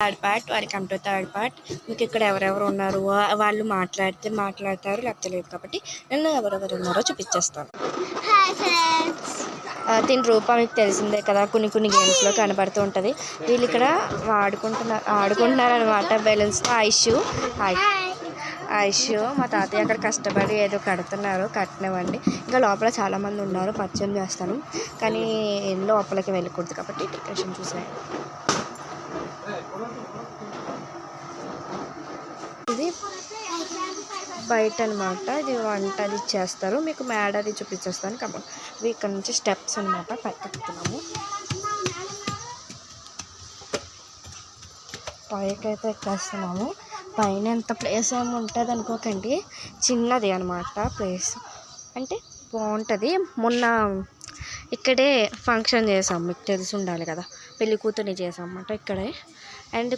Third part, welcome to third part. మీకు ఇక్కడ ఎవరెవరు ఉన్నారు, వాళ్ళు మాట్లాడతారు లేకపోతే లేదు, కాబట్టి నేను ఎవరెవరు ఉన్నారో చూపించేస్తాను. దీని రూపం మీకు తెలిసిందే కదా, కొన్ని గేమ్స్లో కనబడుతూ ఉంటుంది. వీళ్ళు ఇక్కడ ఆడుకుంటున్నారు అనమాట బెలూన్స్తో. ఐషు మా తాతయ్య అక్కడ కష్టపడి ఏదో కట్టినవ్వండి. ఇంకా లోపల చాలామంది ఉన్నారు, పరిచయం చేస్తాను కానీ లోపలికి వెళ్ళకూడదు కాబట్టి డెకరేషన్ చూసాను. ఇది బయట అనమాట, ఇది వంట అది చేస్తారు. మీకు మేడ అది చూపించేస్తాను కాబట్టి ఇక్కడ నుంచి స్టెప్స్ అనమాట పైకెక్కుతున్నాము. పైకైతే ఎక్కేస్తున్నాము. పైన ఎంత ప్లేస్ ఏమి ఉంటుంది అనుకోకండి, చిన్నది అనమాట ప్లేస్. అంటే బాగుంటుంది. మొన్న ఇక్కడే ఫంక్షన్ చేసాం, మీకు తెలిసి ఉండాలి కదా, పెళ్లి కూతుర్ని చేసాం అన్నమాట ఇక్కడే. అండ్